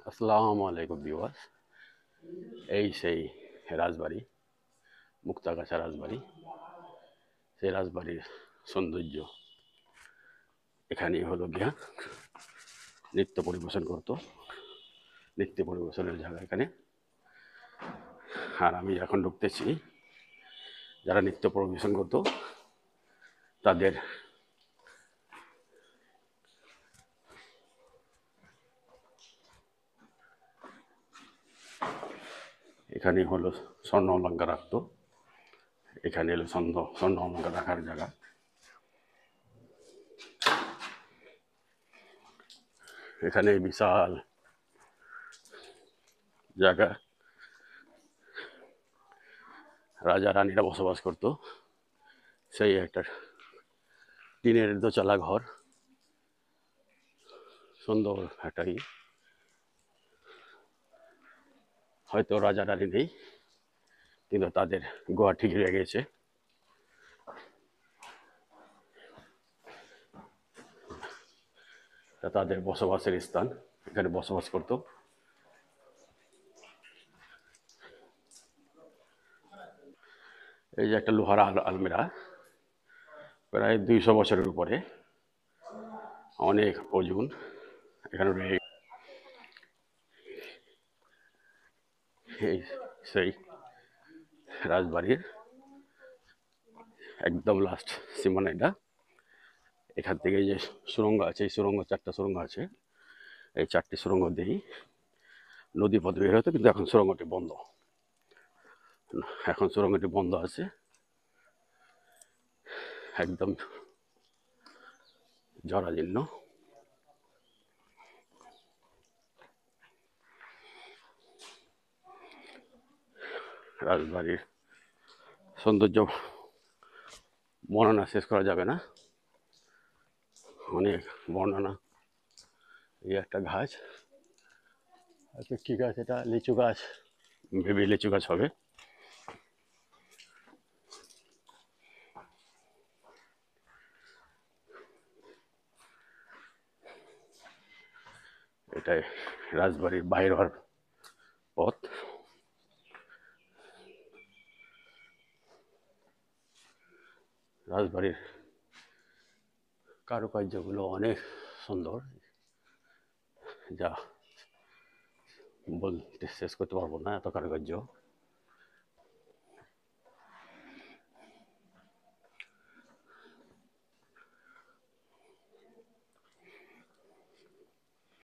আসসালামু আলাইকুম ভিউয়ার্স। এই সেই রাজবাড়ি, মুক্তাগাছা রাজবাড়ি। সেই রাজবাড়ির সৌন্দর্য। এখানেই হলো গিয়া নৃত্য পরিবেশন করতো, নৃত্য পরিবেশনের জায়গা এখানে। আর আমি এখন ঢুকতেছি, যারা নৃত্য পরিবেশন করতো তাদের এখানে হলো স্বর্ণ অলঙ্কার রাখতো। এখানে হলো স্বর্ণ অলঙ্কার রাখার জায়গা। এখানে বিশাল জায়গা, রাজা রানীরা বসবাস করতো। সেই একটা টিনের দোতলা ঘর, সুন্দর একটা হয়তো রাজা রানী নেই, কিন্তু তাদের গোয়া ঠিক রয়ে গেছে। তাদের বসবাসের স্থান, এখানে বসবাস করত। এই যে একটা লোহার আলমিরা, প্রায় 200 বছরের উপরে, অনেক ওজন। এখানে রয়ে এই সেই রাজবাড়ির একদম লাস্ট সীমানা এটা। এখান থেকে যে সুড়ঙ্গ আছে, এই সুড়ঙ্গ 4টা সুড়ঙ্গ আছে। এই 4টি সুড়ঙ্গ দিয়েই নদী পথ বের হতো, কিন্তু এখন সুড়ঙ্গটি বন্ধ। এখন সুড়ঙ্গটি বন্ধ আছে, একদম জরাজীর্ণ। রাজবাড়ির সৌন্দর্য বর্ণনা শেষ করা যাবে না, অনেক বর্ণনা। এই একটা গাছ, কি গাছ এটা? লিচু গাছ, ভেবে লিচু গাছ হবে। এটাই রাজবাড়ির বাইর হওয়ার পথ। রাজবাড়ির কারুকার্যগুলো অনেক সুন্দর, যা বলতে শেষ করতে পারবো না, এত কারুকার্য।